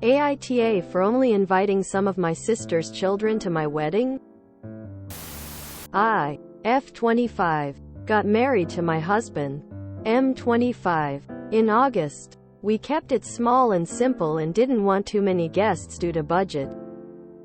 AITA for only inviting some of my sister's children to my wedding? I, F25, got married to my husband, M25, in August. We kept it small and simple and didn't want too many guests due to budget.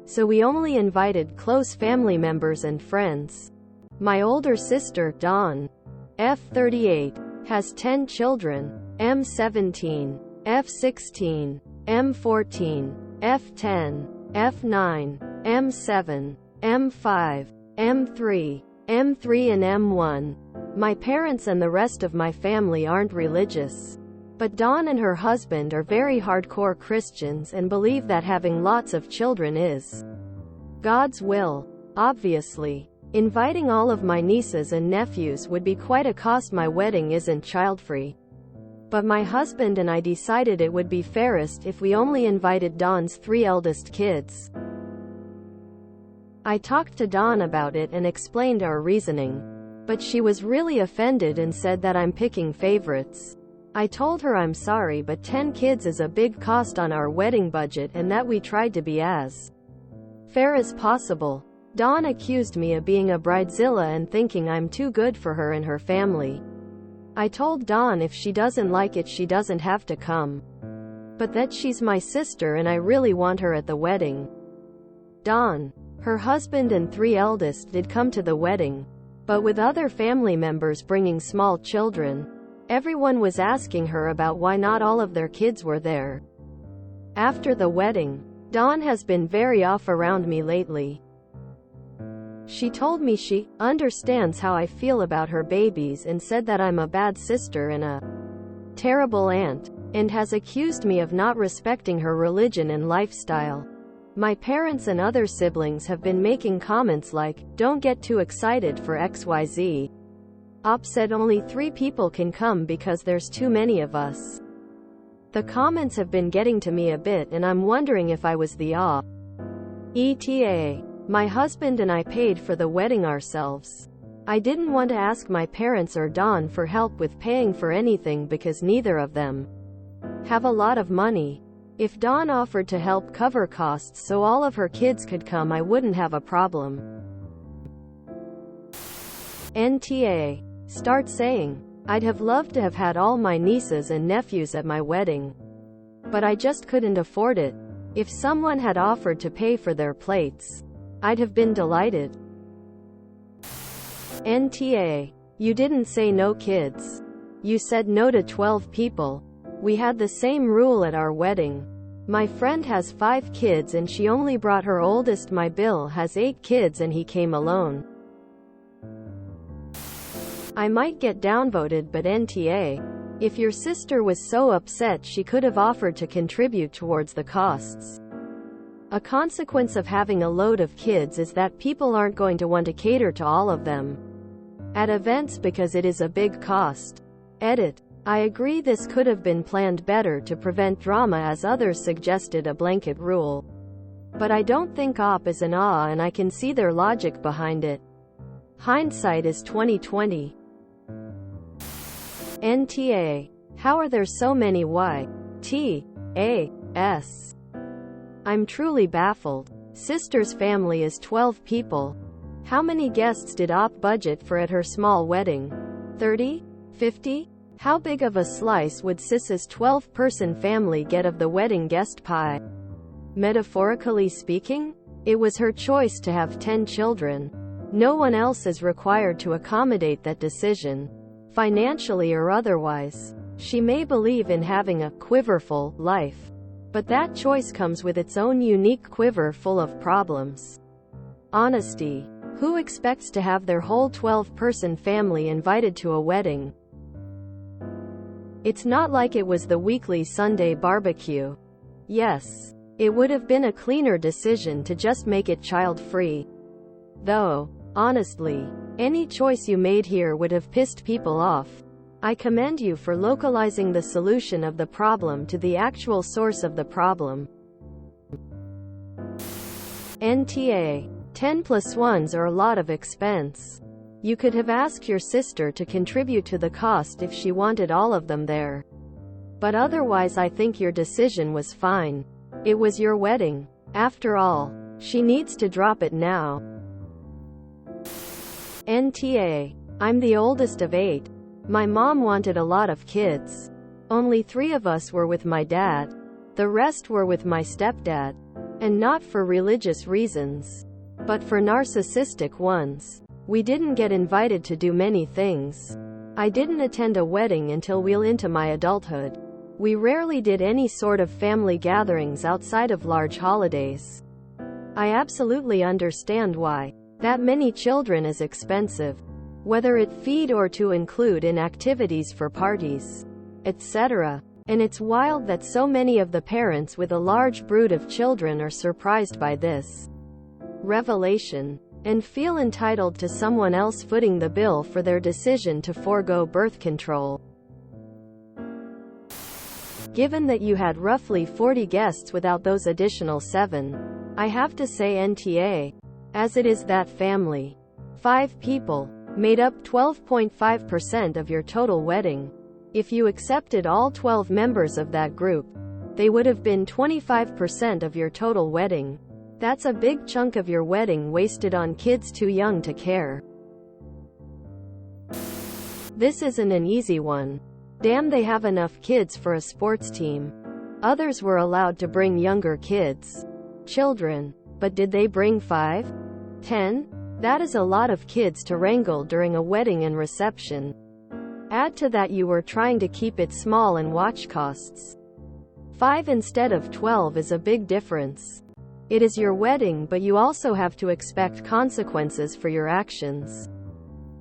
So we only invited close family members and friends. My older sister, Dawn, F38, has 10 children, M17, F16, M14, F10, F9, M7, M5, M3, M3 and M1. My parents and the rest of my family aren't religious. But Dawn and her husband are very hardcore Christians and believe that having lots of children is God's will. Obviously, inviting all of my nieces and nephews would be quite a cost. My wedding isn't child-free. But my husband and I decided it would be fairest if we only invited Dawn's 3 eldest kids. I talked to Dawn about it and explained our reasoning. But she was really offended and said that I'm picking favorites. I told her I'm sorry, but 10 kids is a big cost on our wedding budget and that we tried to be as fair as possible. Dawn accused me of being a bridezilla and thinking I'm too good for her and her family. I told Dawn if she doesn't like it she doesn't have to come. But that she's my sister and I really want her at the wedding. Dawn, her husband and 3 eldest did come to the wedding. But with other family members bringing small children, everyone was asking her about why not all of their kids were there. After the wedding, Dawn has been very off around me lately. She told me she understands how I feel about her babies and said that I'm a bad sister and a terrible aunt, and has accused me of not respecting her religion and lifestyle. My parents and other siblings have been making comments like, "Don't get too excited for XYZ." Op said only 3 people can come because there's too many of us. The comments have been getting to me a bit and I'm wondering if I was the ETA. My husband and I paid for the wedding ourselves. I didn't want to ask my parents or Dawn for help with paying for anything because neither of them have a lot of money. If Dawn offered to help cover costs so all of her kids could come, I wouldn't have a problem. NTA. Start saying, I'd have loved to have had all my nieces and nephews at my wedding. But I just couldn't afford it. If someone had offered to pay for their plates, I'd have been delighted. NTA. You didn't say no kids. You said no to 12 people. We had the same rule at our wedding. My friend has 5 kids and she only brought her oldest. My Bill has 8 kids and he came alone. I might get downvoted, but NTA. If your sister was so upset she could have offered to contribute towards the costs. A consequence of having a load of kids is that people aren't going to want to cater to all of them at events because it is a big cost. Edit. I agree this could have been planned better to prevent drama, as others suggested a blanket rule. But I don't think op is an and I can see their logic behind it. Hindsight is 2020. NTA. How are there so many YTAs? I'm truly baffled. Sister's family is 12 people. How many guests did op budget for at her small wedding? 30? 50? How big of a slice would Sis's 12-person family get of the wedding guest pie? Metaphorically speaking, it was her choice to have 10 children. No one else is required to accommodate that decision, financially or otherwise. She may believe in having a quiverful life, but that choice comes with its own unique quiver full of problems. Honesty. Who expects to have their whole 12-person family invited to a wedding? It's not like it was the weekly Sunday barbecue. Yes, it would have been a cleaner decision to just make it child-free. Though, honestly, any choice you made here would have pissed people off. I commend you for localizing the solution of the problem to the actual source of the problem. NTA. 10 plus 1s are a lot of expense. You could have asked your sister to contribute to the cost if she wanted all of them there. But otherwise I think your decision was fine. It was your wedding. After all, she needs to drop it now. NTA. I'm the oldest of 8. My mom wanted a lot of kids. Only 3 of us were with my dad. The rest were with my stepdad. And not for religious reasons, but for narcissistic ones. We didn't get invited to do many things. I didn't attend a wedding until well into my adulthood. We rarely did any sort of family gatherings outside of large holidays. I absolutely understand why. That many children is expensive. Whether it feed or to include in activities for parties, etc. And it's wild that so many of the parents with a large brood of children are surprised by this revelation and feel entitled to someone else footing the bill for their decision to forego birth control. Given that you had roughly 40 guests without those additional 7, I have to say NTA, as it is that family. 5 people made up 12.5% of your total wedding. If you accepted all 12 members of that group, they would have been 25% of your total wedding. That's a big chunk of your wedding wasted on kids too young to care. This isn't an easy one. Damn, they have enough kids for a sports team. Others were allowed to bring younger children. But did they bring 5? 10? That is a lot of kids to wrangle during a wedding and reception. Add to that you were trying to keep it small and watch costs. 5 instead of 12 is a big difference. It is your wedding, but you also have to expect consequences for your actions.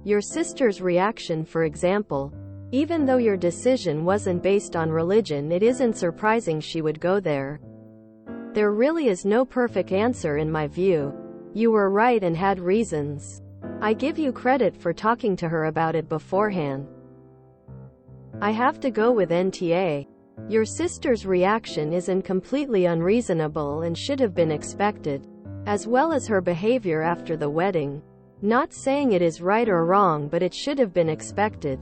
Your sister's reaction, for example. Even though your decision wasn't based on religion, it isn't surprising she would go there. There really is no perfect answer in my view. You were right and had reasons. I give you credit for talking to her about it beforehand. I have to go with NTA. Your sister's reaction isn't completely unreasonable and should have been expected, as well as her behavior after the wedding. Not saying it is right or wrong, but it should have been expected.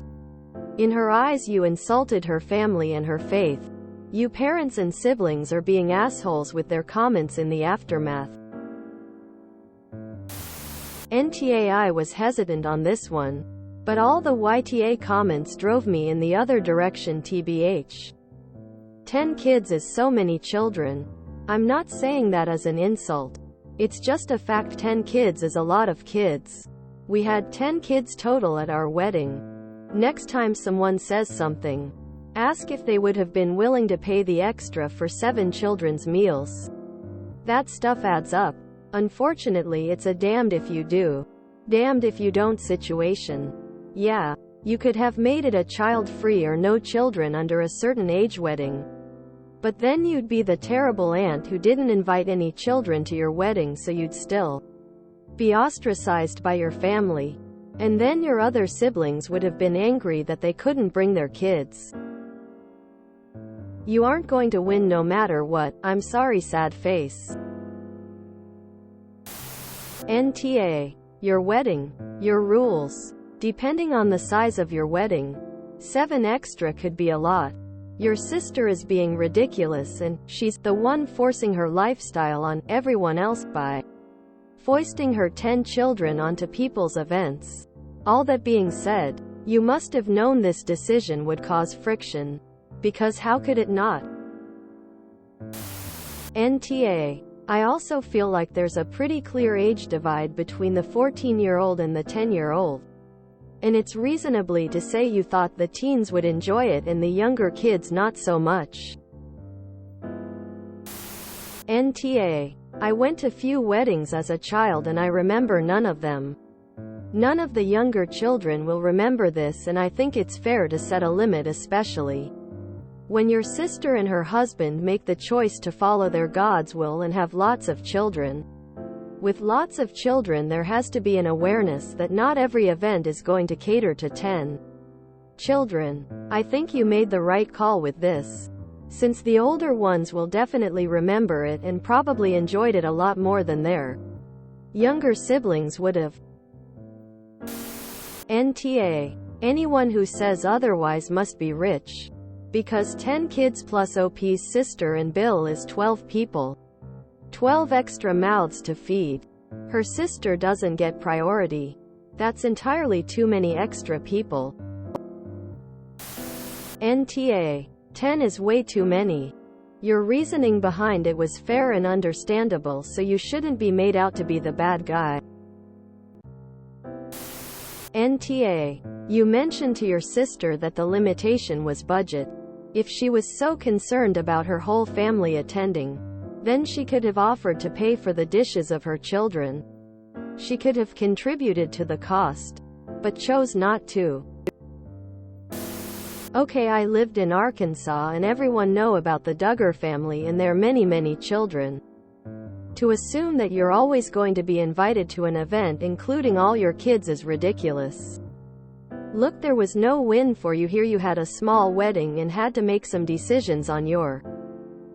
In her eyes, you insulted her family and her faith. You parents and siblings are being assholes with their comments in the aftermath. NTA. was hesitant on this one, but all the YTA comments drove me in the other direction. TBH. 10 kids is so many children. I'm not saying that as an insult. It's just a fact. 10 kids is a lot of kids. We had 10 kids total at our wedding. Next time someone says something, ask if they would have been willing to pay the extra for 7 children's meals. That stuff adds up. Unfortunately, it's a damned if you do, damned if you don't situation. Yeah, you could have made it a child-free or no children under a certain age wedding. But then you'd be the terrible aunt who didn't invite any children to your wedding, so you'd still be ostracized by your family. And then your other siblings would have been angry that they couldn't bring their kids. You aren't going to win no matter what. I'm sorry, sad face. NTA. Your wedding. Your rules. Depending on the size of your wedding, 7 extra could be a lot. Your sister is being ridiculous, and she's the one forcing her lifestyle on everyone else by foisting her 10 children onto people's events. All that being said, you must have known this decision would cause friction. Because how could it not? NTA. I also feel like there's a pretty clear age divide between the 14-year-old and the 10-year-old. And it's reasonably to say you thought the teens would enjoy it and the younger kids not so much. NTA. I went to few weddings as a child and I remember none of them. None of the younger children will remember this, and I think it's fair to set a limit, especially when your sister and her husband make the choice to follow their God's will and have lots of children. With lots of children, there has to be an awareness that not every event is going to cater to 10 children. I think you made the right call with this, since the older ones will definitely remember it and probably enjoyed it a lot more than their younger siblings would have. NTA. Anyone who says otherwise must be rich. Because 10 kids plus OP's sister and Bill is 12 people. 12 extra mouths to feed. Her sister doesn't get priority. That's entirely too many extra people. NTA. 10 is way too many. Your reasoning behind it was fair and understandable, so you shouldn't be made out to be the bad guy. NTA. You mentioned to your sister that the limitation was budget. If she was so concerned about her whole family attending, then she could have offered to pay for the dishes of her children. She could have contributed to the cost, but chose not to. Okay, I lived in Arkansas and everyone know about the Duggar family and their many children. To assume that you're always going to be invited to an event including all your kids is ridiculous. Look, there was no win for you here. You had a small wedding and had to make some decisions on your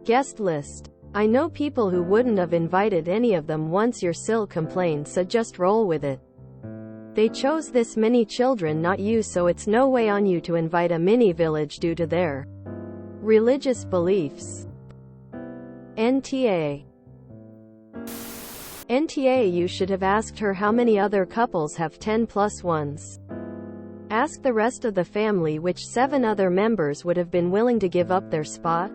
guest list. I know people who wouldn't have invited any of them once your SIL complained, so just roll with it. They chose this many children, not you, so it's no way on you to invite a mini village due to their religious beliefs. NTA. NTA. You should have asked her how many other couples have 10 plus ones. Ask the rest of the family which 7 other members would have been willing to give up their spot.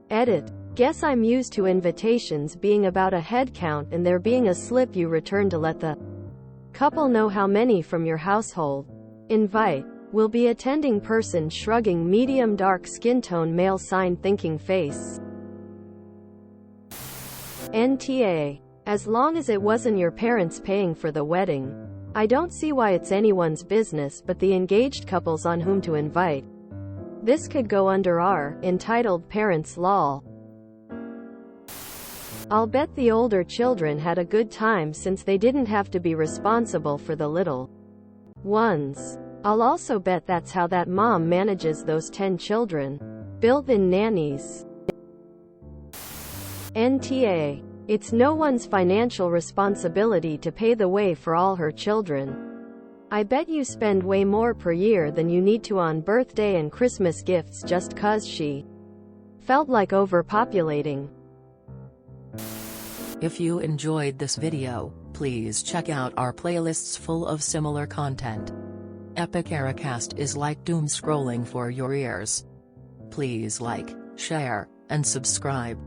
Edit. Guess I'm used to invitations being about a head count and there being a slip you return to let the couple know how many from your household. Invite. Will be attending person shrugging medium dark skin tone male sign thinking face. NTA. As long as it wasn't your parents paying for the wedding, I don't see why it's anyone's business but the engaged couples on whom to invite. This could go under our entitled parents law. I'll bet the older children had a good time since they didn't have to be responsible for the little ones. I'll also bet that's how that mom manages those 10 children. Built-in nannies. NTA. It's no one's financial responsibility to pay the way for all her children. I bet you spend way more per year than you need to on birthday and Christmas gifts just 'cause she felt like overpopulating. If you enjoyed this video, please check out our playlists full of similar content. Epic Ericast is like doom scrolling for your ears. Please like, share, and subscribe.